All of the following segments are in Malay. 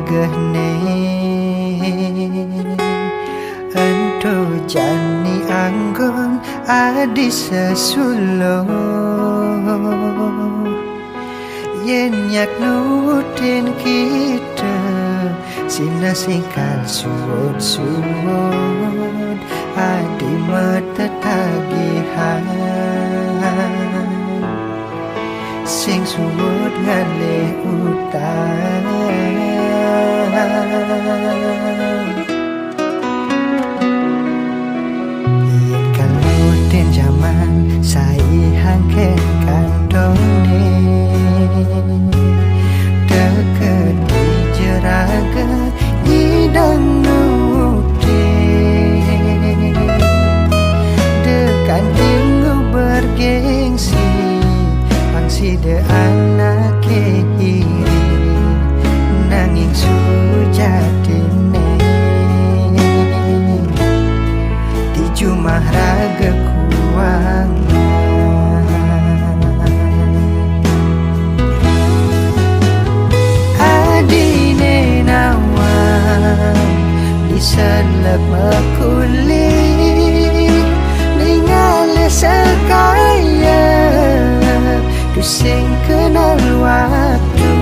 ragahne ento jani anggon adi sesulo yen nyak nutin kita sina singkal suwud adi mata tagihan sing suwud ngale utang yen kalutin zaman sai hangken kantone deket di jeraga hidang nuti dekan tinggu bergengsi pangsi de anak kiri nanging sujatine di jumah raga kuang adine nawang diselep makuli ningale sekaya tusing kenal waktu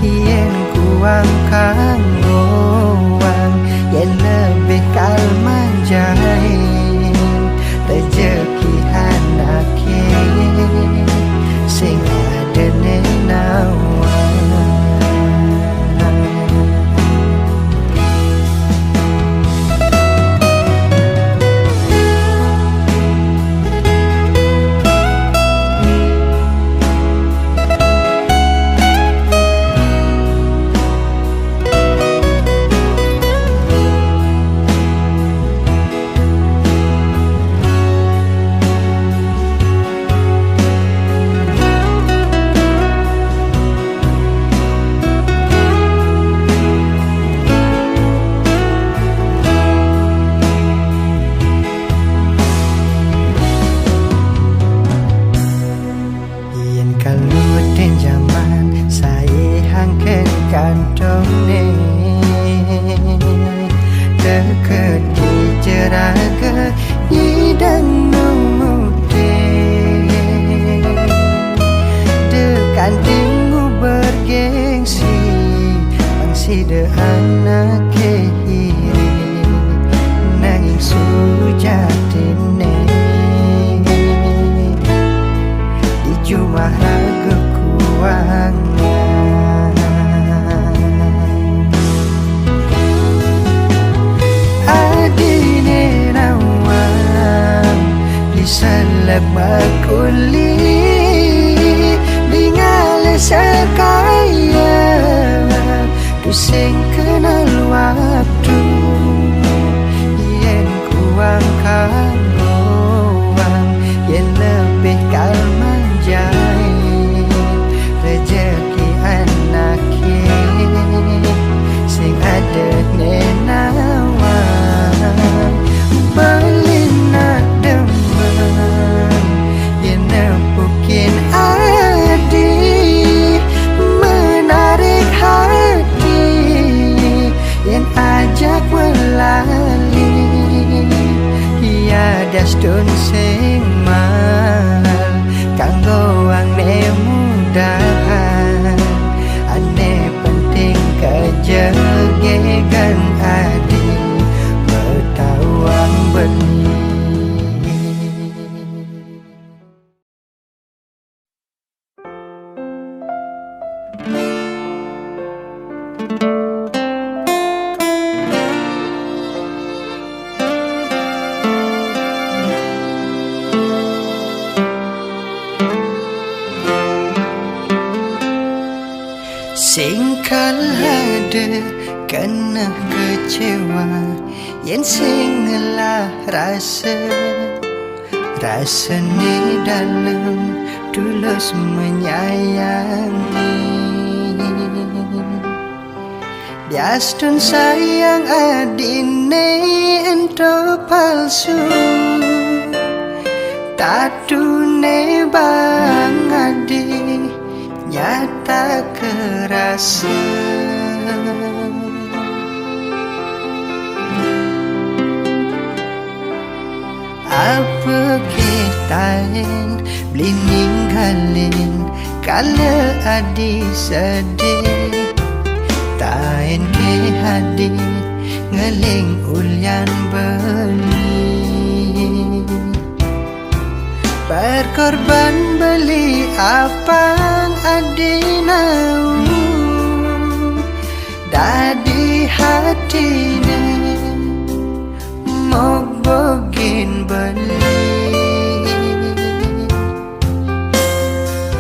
yen kuang kangoang yen lebih kalman jahin rezeki anake sing adene nawang kantone deket di jeraga hidang nuti dekan tinggu bergengsi pangsi de anak kiri nanging sujatine di jumah raga kuang adine nawang diselep makuli ningale sekaya tusing kenal waktu yen kuang kangoang yen lebih kalman jahin rezeki anake sing adene nawang belinak demen yen nempukin adi menarik hati yen ajak melali hiada stun sing mahal kanggo angne mudahan ane penting kejegegan adi bertawang benih singkal hade kena kecewa yen sing ngelah rasane dalam tulus menyayangi biastun sayang adine ento palsu tatune bang adi nyata kerasa Apa kitain beli ninggalin kala adi sedih tain ke hadi ngeling ulyan beli berkorban beli apang adi nau dadi hatine mok bogin beli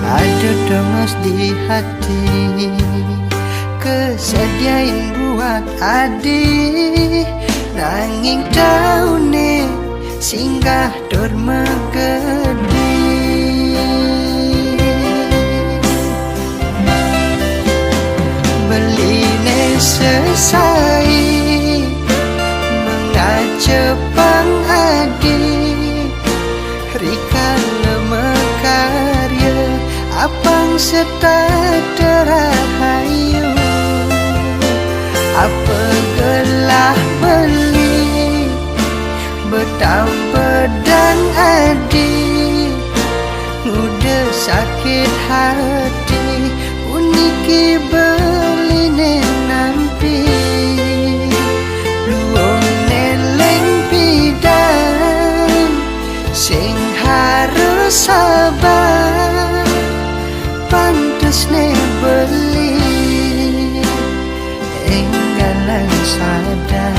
ada demas di hati kesediain buat adi nanging daune singgah dor megedi beline selesai mengacepang adi rikan lemekarya apang setat terahayu apa gelah beli betang pedang adi udah sakit hati uniki beline nampi luong neleng pidan sing harus sabar pantes ne beli enggalan sadar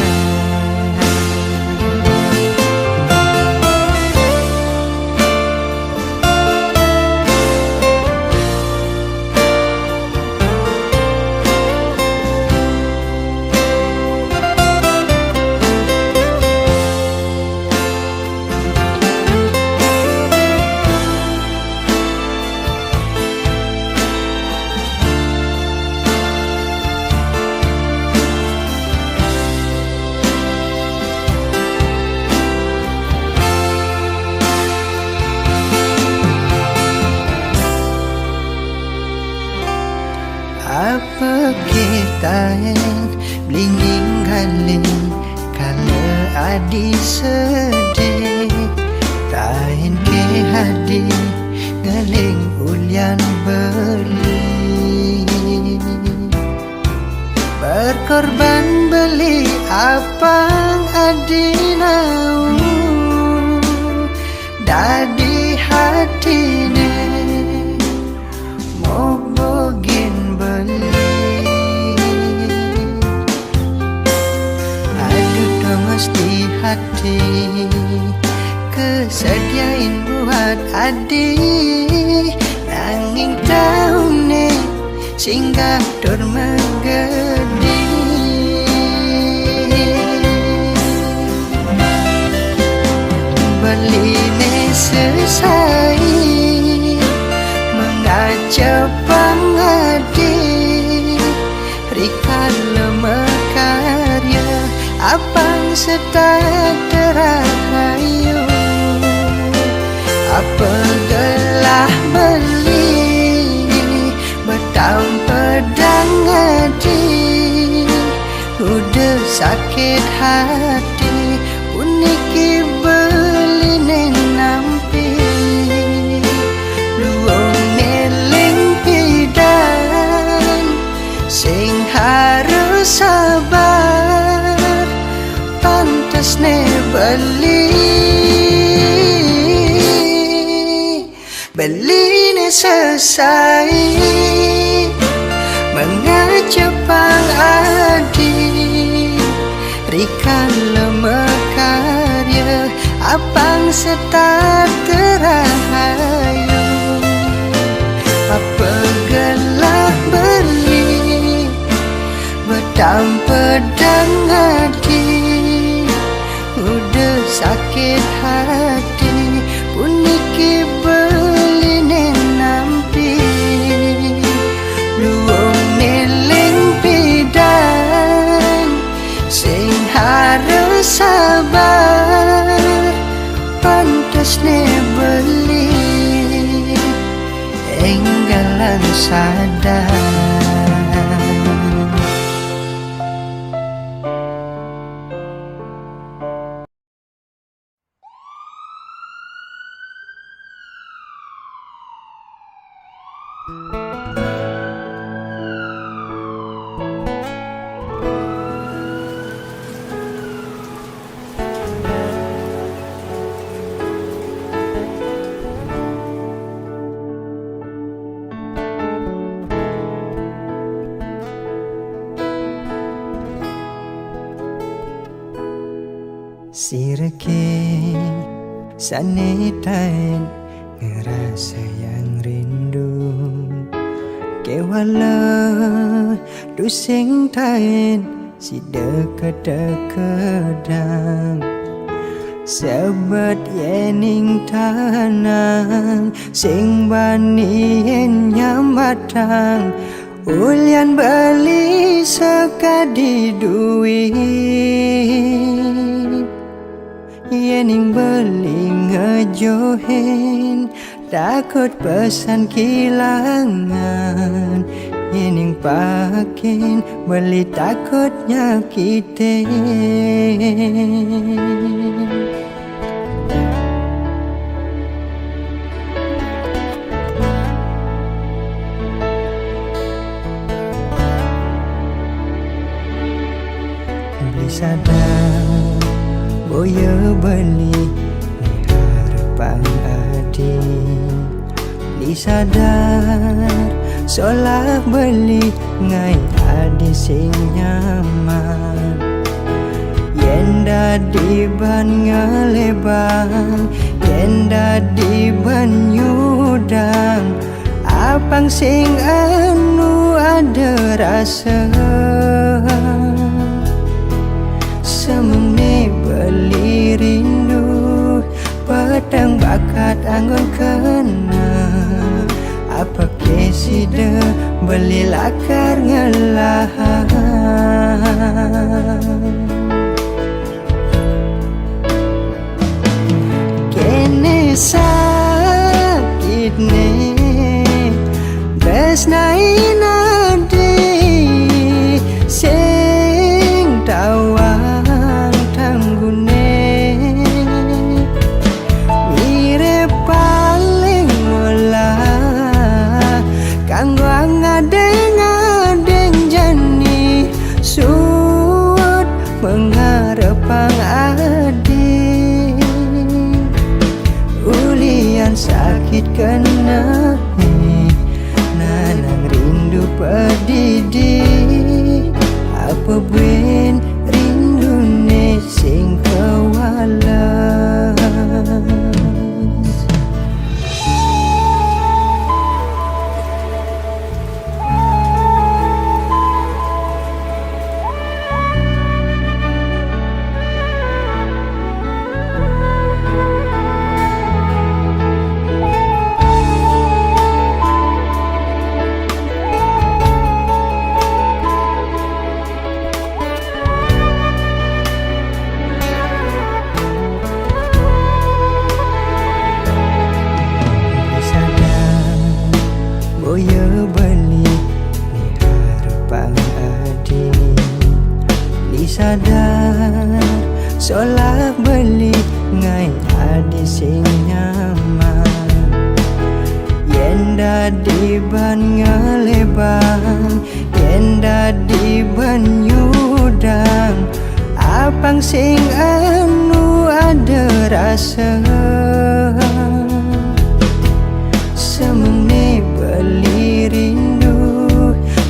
apa kitain beli ninggalin kala adi sedih tain ke hadi ngeling ulyan beli berkorban beli apang adi nau dadi hatine mau bogin beli aduh demes di hati kesediain buat adi nanging daune singgah dor megedi beline selesai mengacepang adi rikan lemekarya apang setat terahayu apa gelah beli betang pedang adi udah sakit hati uniki beline nampi luong neling pidan sing harus sabar pantes ne beline selesai mengacepang adi rikan lemekarya apang setat terahayu apa gelah beli betang pedang adi udah sakit hati uniki beline nampi luong neling pidan sing harus sabar pantes ne beli enggalan sadar Sirke sanitain ngerasa yang rindu kewala dusing tain si deket-dekedang sebat yening tanang sing banien nyamatang ulian beli sekadi duit yening beli ngejohin takut pesan kilangan yening pakin beli takut nyakitin beli sadar boya beli ni harapan adi beli sadar solah beli ngai adi sing nyaman yenda di ban ngelebang yenda di ban nyudang apang sing anu ada rasa semene beli rindu pedang bakat anggun kena apa kesida beli lakar ngelahan kene sakit ne besnai nadi sing tawa mengharapang adi ulian sakit kena nanang rindu pedidi apa buen rindu ne sing kewalas boya beli ni harapan adi beli sadar solah beli ngai adi sing nyaman yenda di ban ngelebang yenda di ban nyudang apang sing anu ada rasa semene beli rindu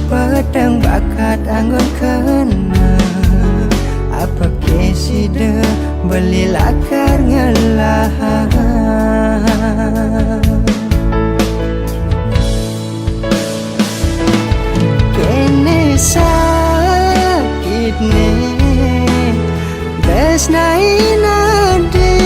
pedang bakat anggun kena apa kesida beli lakar ngelahan kene sakit ne besnai nadi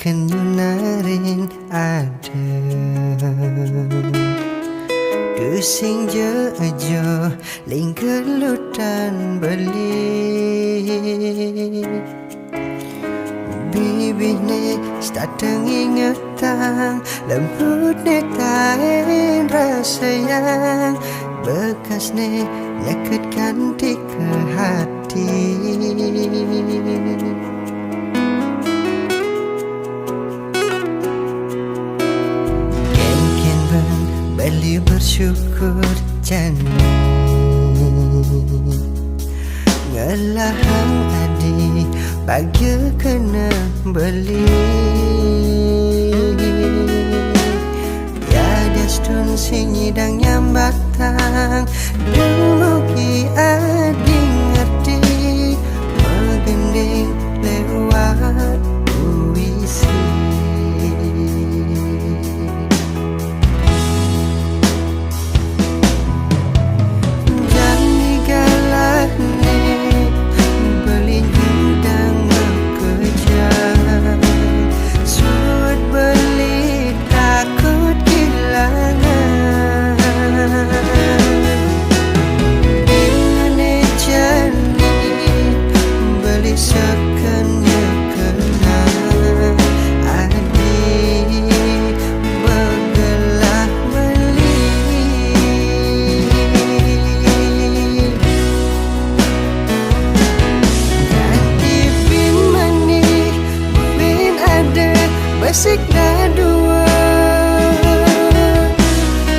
takkan yunarin ada Dusing je aja lingkelutan beli Bibih ne stateng ingetang lembut ne kain rasa yang bekas ne nyakitkan di ke hati Ken bang beli bersyukur jani Ngelahang adi bagi kena beli Tiada stun sinyidang yang batang Dumugi adi ngerti Megending lewat puisi Asik dah dua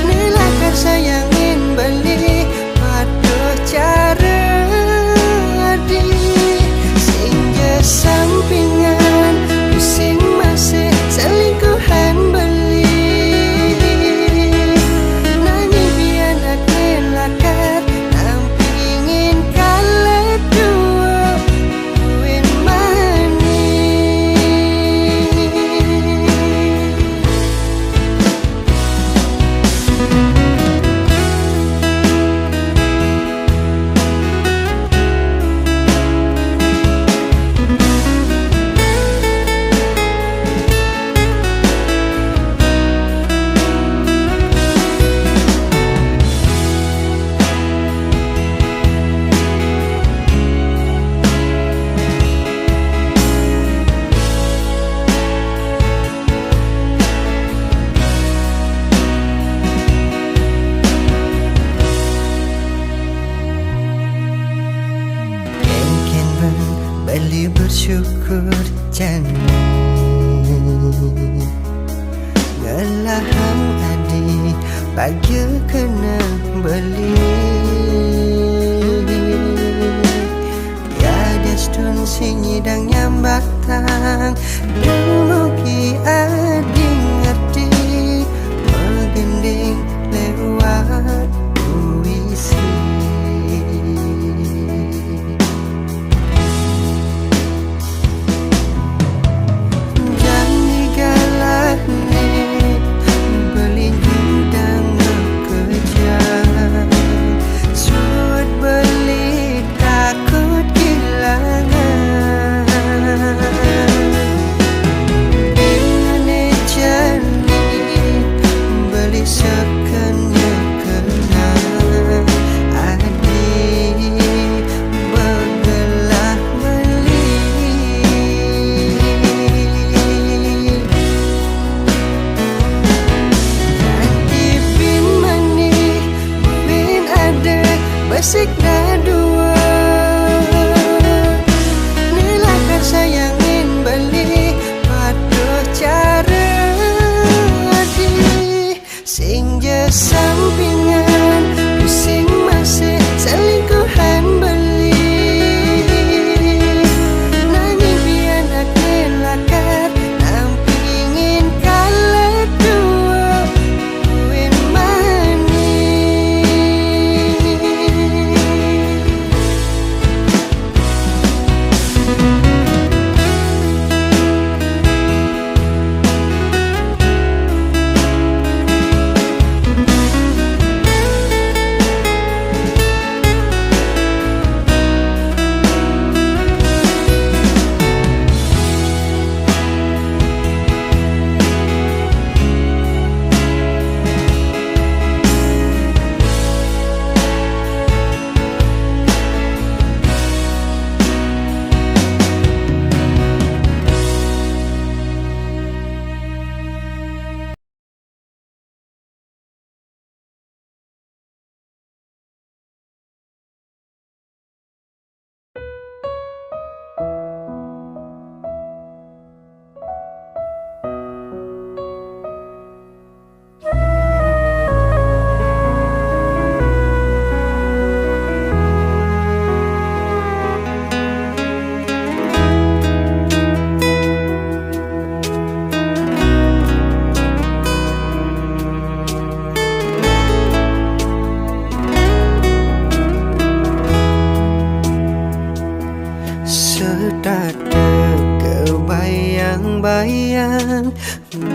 Nilai sayangin beli Paduh cara adi Sehingga sampingan Pusing masih selingkuhan beli Nani biar nak kelakar Nampingin kalah dua Uin mani Beli bersyukur jani Ngelahang adi bagi kena beli Tiada stun sinyidang yang batang Dumugi adi ngerti Megending lewat puisi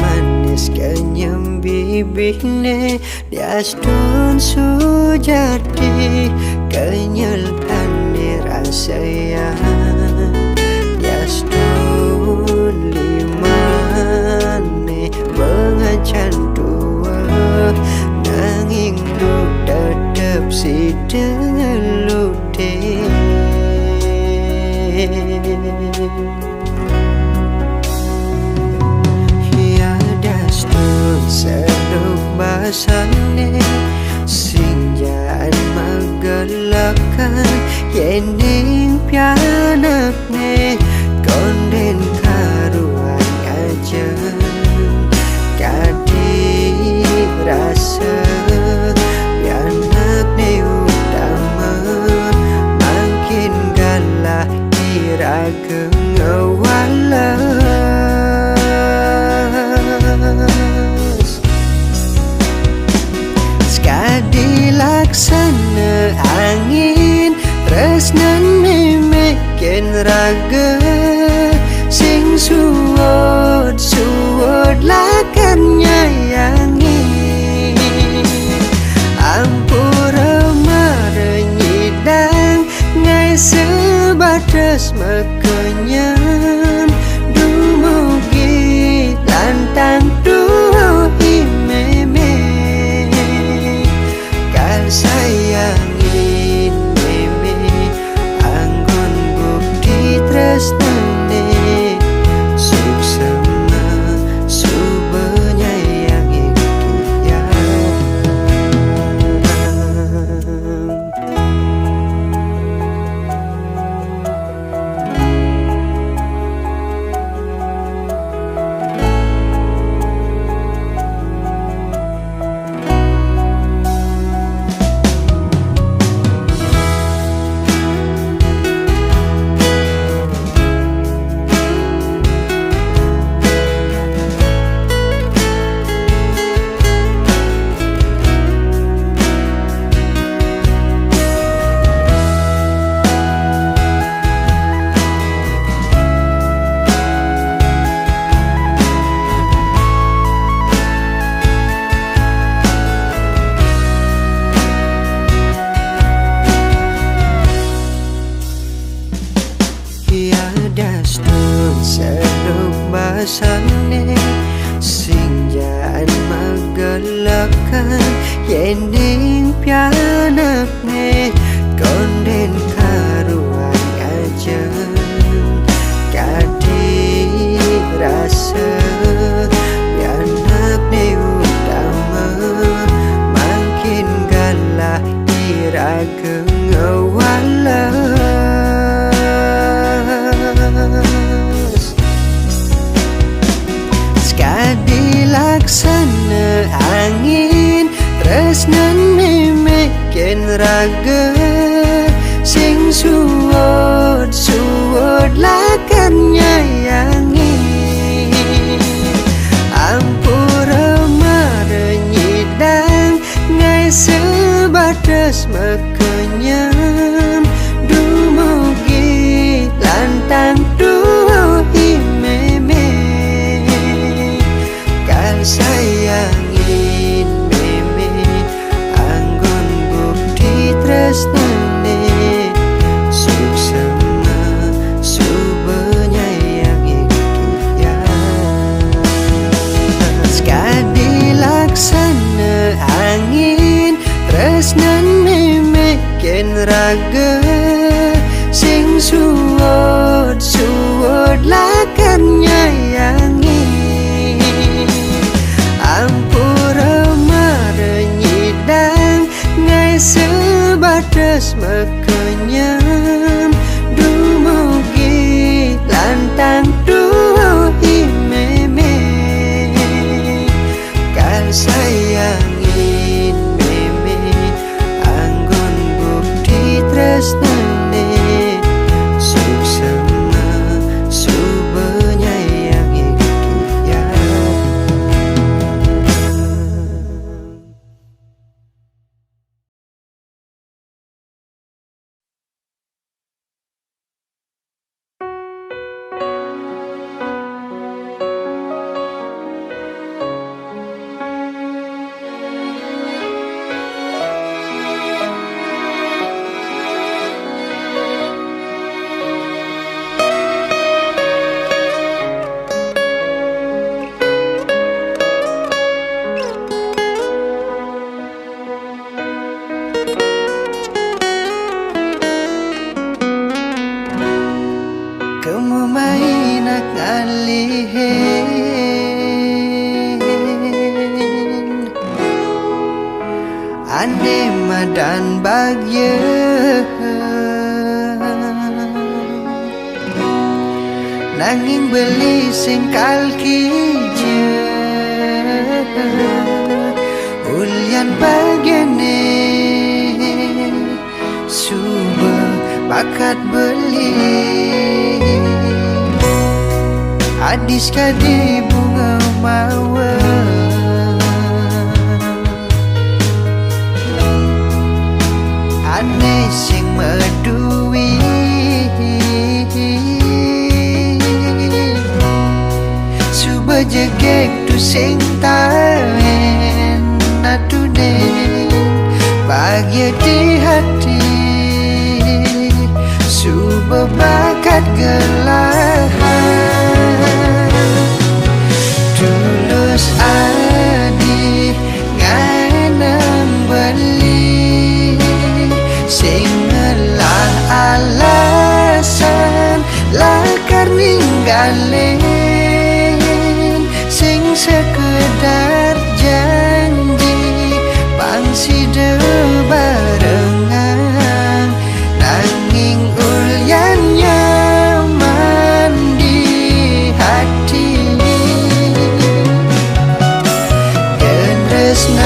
manis kenyam bibirnya diastun sujati kenyalkan rasa yang diastun limane pengacan tua nanging lu tetep si delute seduk basane sinjaan magalakan yening pianakne konden karuan aja kadi rasa pianakne utama makin galah iraga ngawala laksana angin tresnan mimeken raga sing suwod lakan nyayangi ampura marenyidang ngai sebatas makenyam dumugi lantang duhi sayangin meme anggon bukti tresnane suksema subenyayangi kia seduk basane sinjaan magalakan yening pianakne konden karuan aja kadi rasa pianakne utama makin galah iraga ngawala laksana angin tresnan mimeken raga sing suwod lakan nyayangi ampura marenyidang ngai sebatas makenyam dumugi lantang duhi sayangin meme anggon bukti tresnane suksema subenyayangi kia sekadi laksana angin tresnan mimeken raga sing suwod lakan nyayangi ampura marenyidang ngai sebatas makenyam dumugi lantang duhi meme kan sayangin meme anggon bukti tresnane suksema subenyayangi kia ane madan bagye nanging beli sing kalkije ulyan bagyane suba bakat beli adis kadi bunga mawar ane sing medui suba jegek tu sing tahen natune bahagia di hati suba bakat gelahan tulus adi nganang beli sing ngelah alasan lakar ninggalin sing sekedar janji pangsi barengan nanging ulyan nyaman di hati dan resnain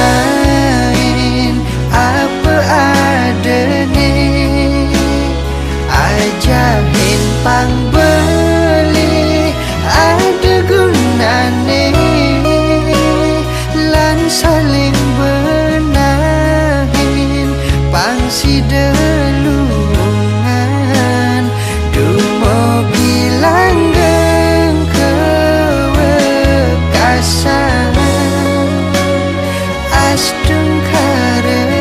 apa adane ajahin pang beli ada gunane lan saling benahin pangsi delungan dumogi langgeng kewekasan astung karen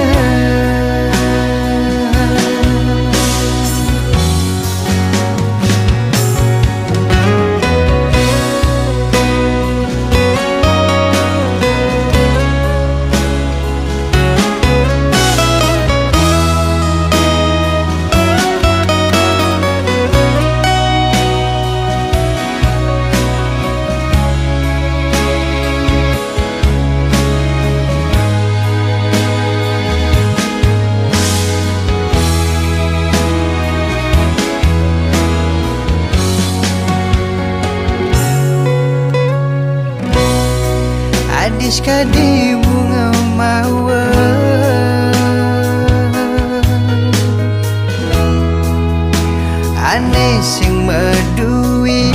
adis kadi bunga mawar ane sing medui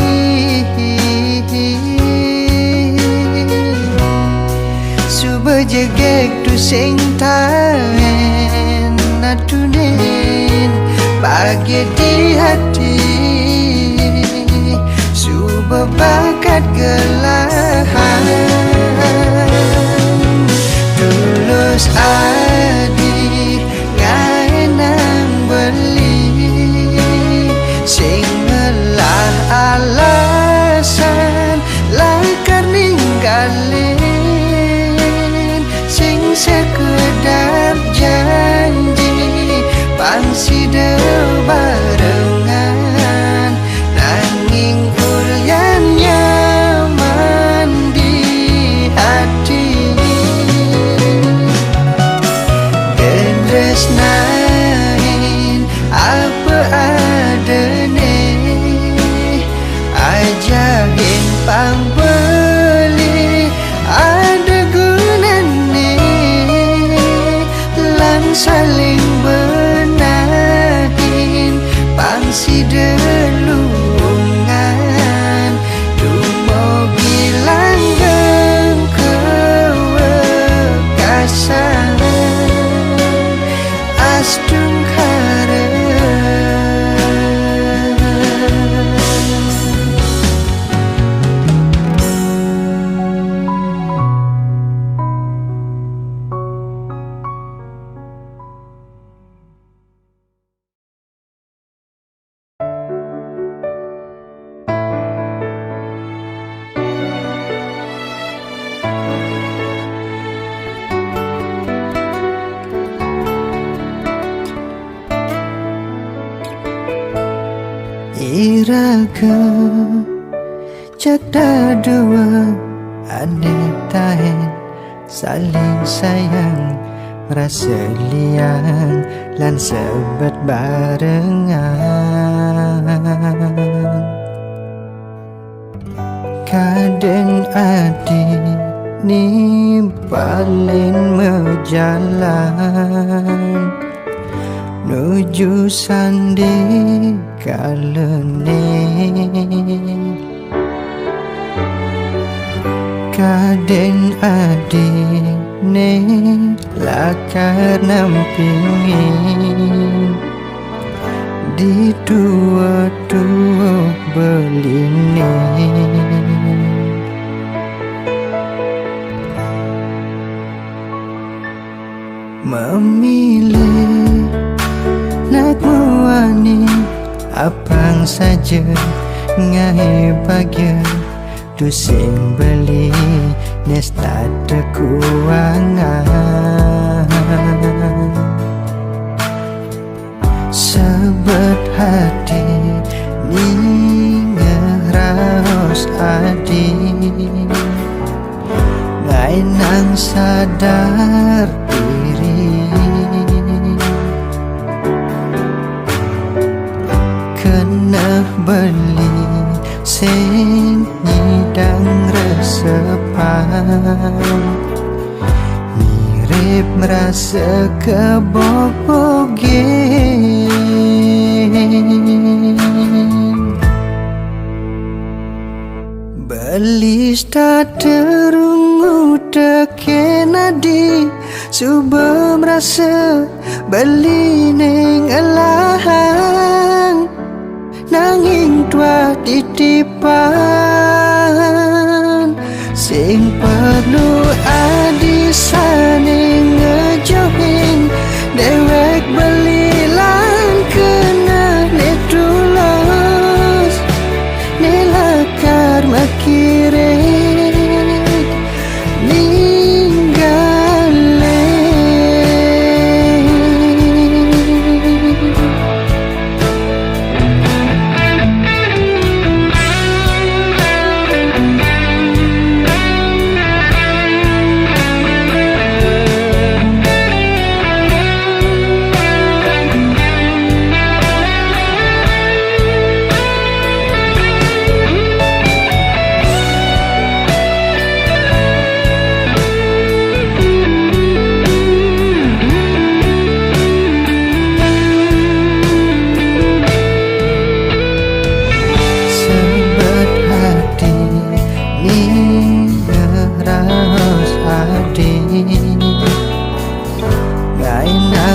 suba jegek tu sing tahen natunin bahagia di hati suba bakat gelahan tulus adi nganang beli sing ngelah alasan lakar ninggalin sing sekedar janji pangsi barengan nanging ulyan nyaman di hati dan resnain apa adane ajahin pang beli ada gunane lan saling benahin pangsi delungan dumogi langgeng kewekasan astung karen iraga cakda dua ane tahen saling sayang rasa liang lan sebet barengan. Kadang adi ni paling menjalan nuju sandi kalene. Kadang adi ne lakar nampingin di dua-dua beline. Memilih nak muani apang saja ngai bahagia tu sing beli nesta keuangan. Sebet hati ni ngeraos adi ngai nang sadar diri. Kena beli sing nyidang resepan mirip merasa kebobogen. Beli staderungu teken adi suba merasa beli neng elahan nanging tua titipan sing perlu adi saning ngejohin dewek beli lan kena netulos nelakar makirin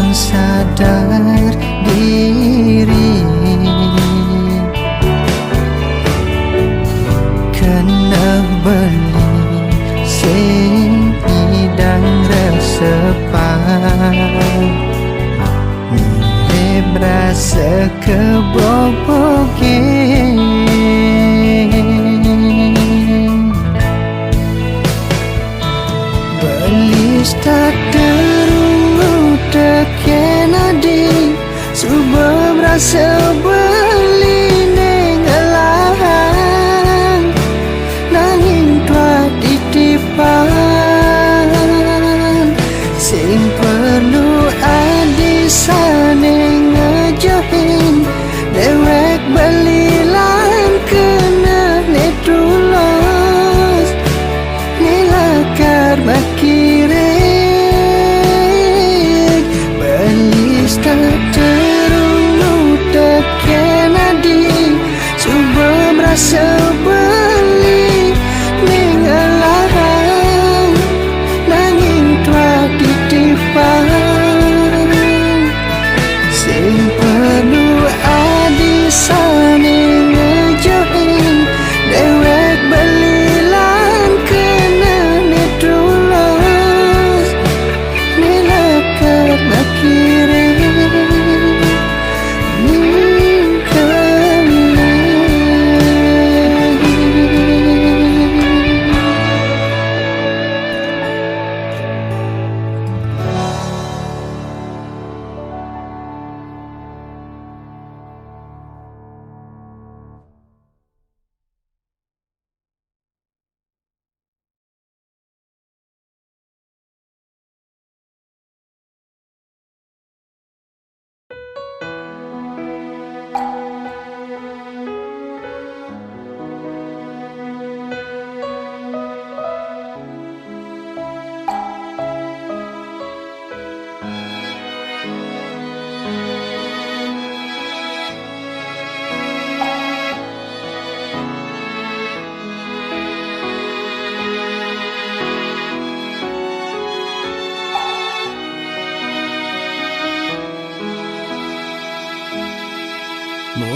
sadar diri. Kena beli sing hidang resepan mirip rasa kebobogen. Beli staderungu teken adi suba merasa beli neng elahan nanging tua titipan sing perlu adi saning ngejohin dewek beli lan kena netulos nelakar makirin beli staderungu teken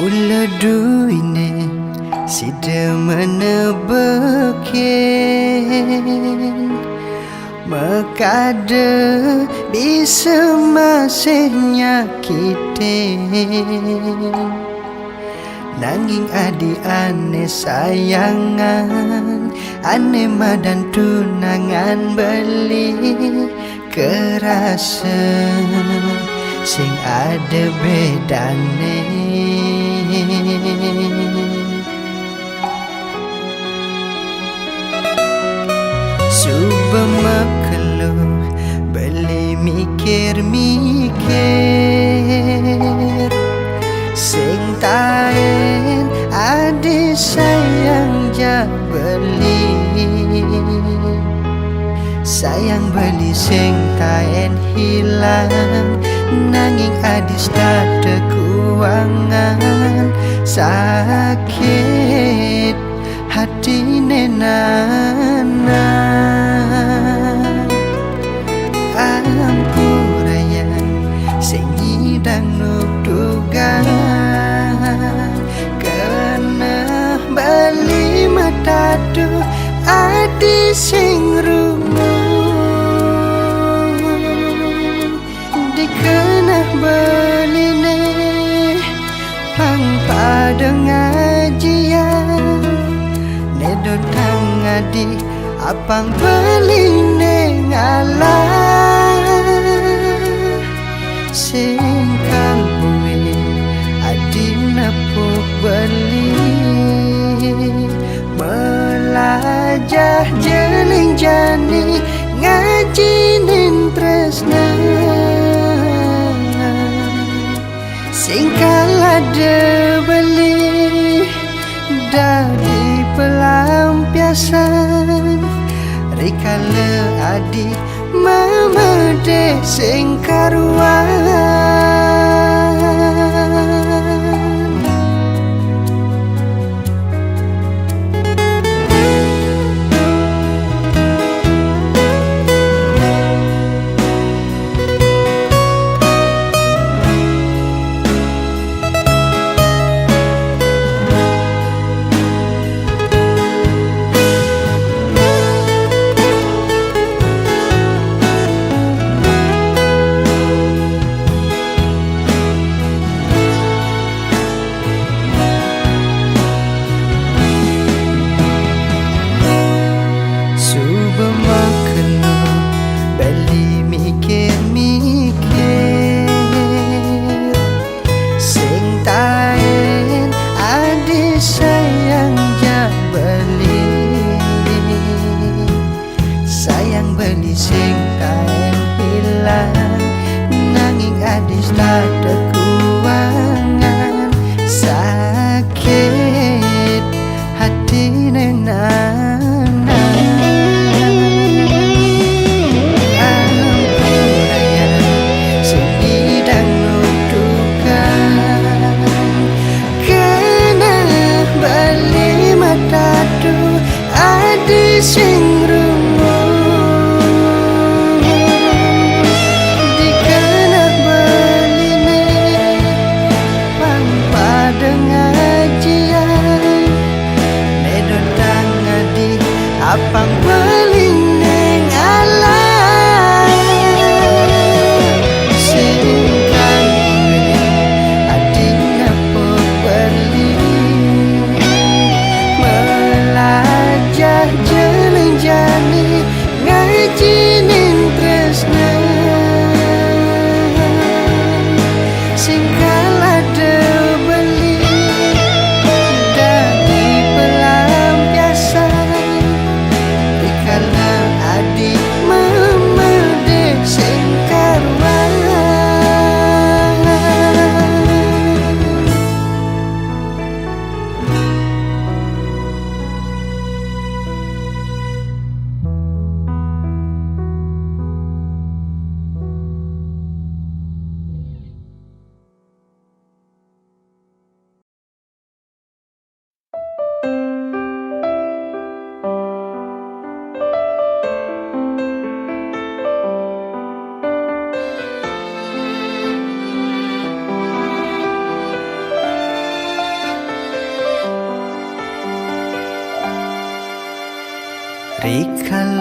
Ula duine sida menebekin Mekada bisa masih nyakitin Nanging adi ane sayangan Ane madan tunangan beli Kerasa sing ada bedane Suba makelo beli mikir-mikir Sing taen adi sayang ja beli Sayang beli sing taen hilang Nanging adis tada kuangan Sakit hati nenana Ampurayan sing ngidang nudugan Kena bali matadu adi sing rungu Dikenah beline pang padang ngajian Nedo tang ngadi apang beline ngalah Sing kalbuin adi napuk beli Melajah jeling jani ngajinin tresna Sing kalada beli dari pelampiasan Rikala adi mama de sing karuan beli sing kain hilang Nanging adis tada kuangan Sakit hati nenana Ampurayan sing ngidang nudukan Kena beli matadu adi sing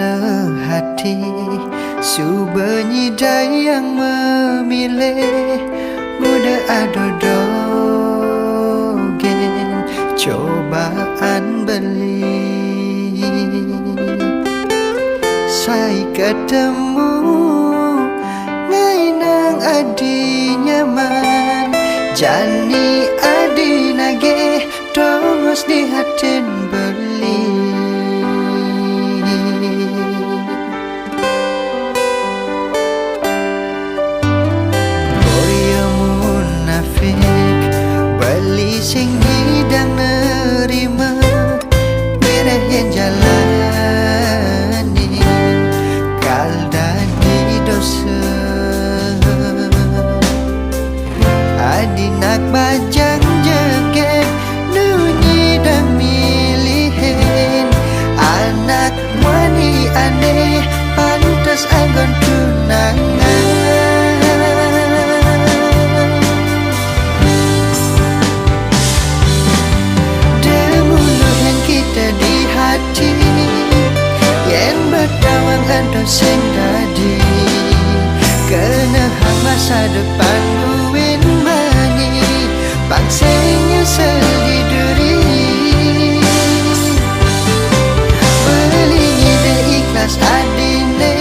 adalah hati Subernyi yang memilih Muda adodogen cobaan beli Saya ketemu ngai nang adi nyaman Jani adi nage tongos di hatin beli Boya munafik beli sing hidang nerima Merah yang jalani kaldan di dosa Adinak bajang jeket nunyi dan milihin Anak wani aneh pantas anggon tunangan Demuluh yang kita di hati Yang bertawang anto sing tadi Kena hang masa depan buin mani Bangsanya seliduri Beli ide ikhlas adine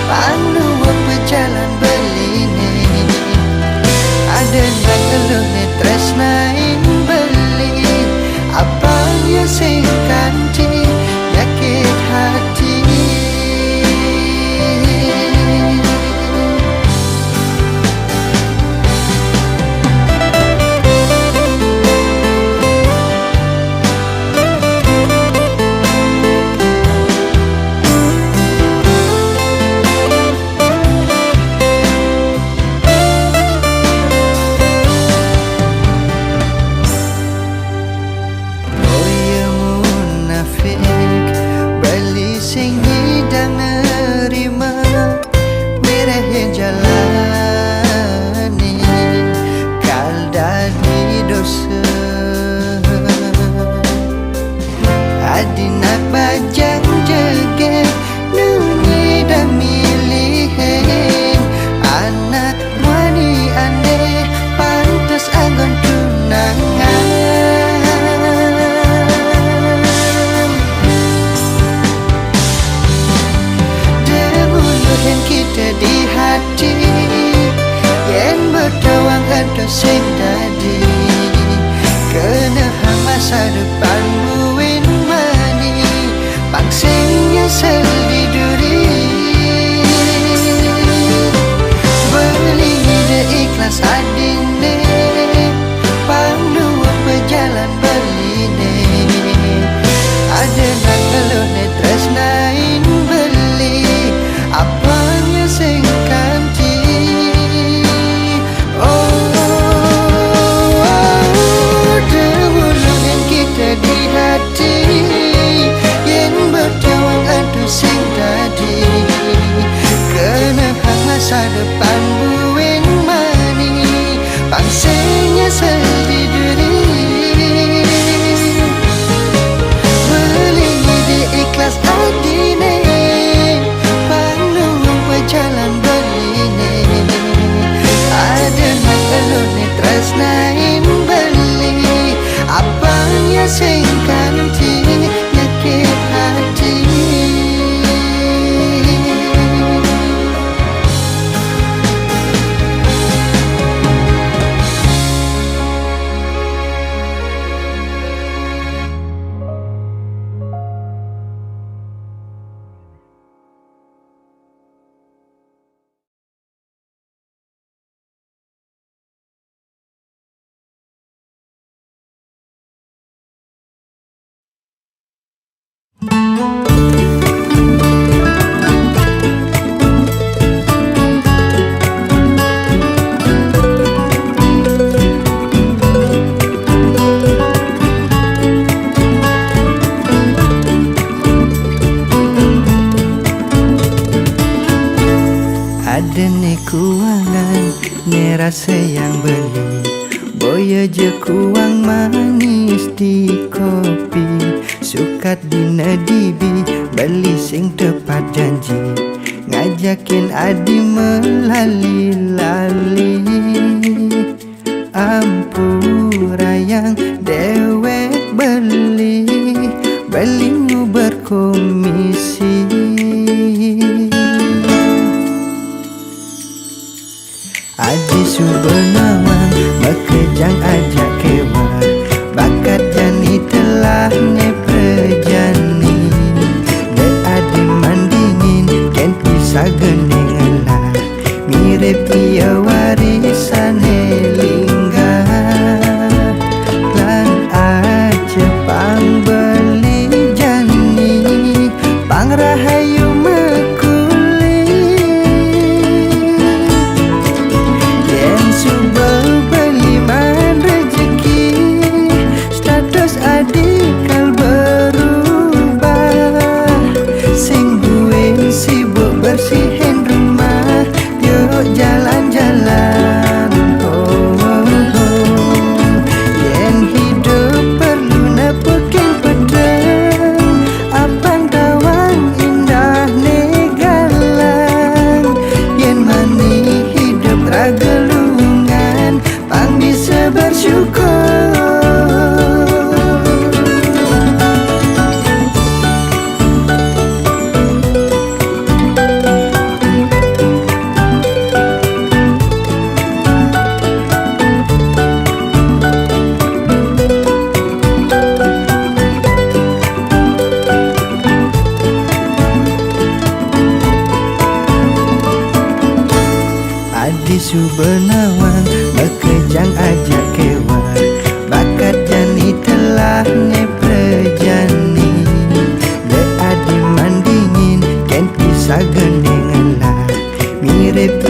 Pangluang berjalan beline Ada nak keluh ne tresnain beli Apa yang sing kanti Yakit hati Beli sing hidang nerima Merah yang jalani kalda di dosa Adinak bajang jeget nunyi dan milihin Anak wani aneh pantas anggon tunangan Yang kita di hati Yang bertawang ada sing tadi Kena hang masa depan buin mani Pangsingnya seliduri Beli ide ikhlas adine Pangluang berjalan beline Ada nak keluh ne tresnain beli Apanya sing kanti Demuluh yang kita di hati Yang bertawang adu sing tadi Kena hang masa depan buin mani Pangsanya seliduri Beli ide ikhlas adine Jalan beline Ada nak keluh ne tresnain beli Apanya sing kanti Yakit hati Ada ne kuangan ne rasa yang beli Boya je kuang manis di kopi sukat dina dibi beli sing tepat janji ngajakin adi melali-lali. Ampura yang dewek beli nu berkomisi. Adi subenawang bekejang aja kewa bakat jani telah ne prejani de adi mandingin ken pisah gendengan lah mirip iya warisan lingga lan aja pangbeli jani pangrahayu mekuli yen subel beli man rezeki status adikal berubah sing duwe sibuk bersihin rumah yuk jalan-jalan. Yen hidup perlu nepukin pedang apang tawang indah negalan yen mani hidup ragelungan pang bisa bersyukur. Adi subenawang bekejang aja kewa bakat jani telah ne prejani de adi mandingin ken pisah gendengan lah mirip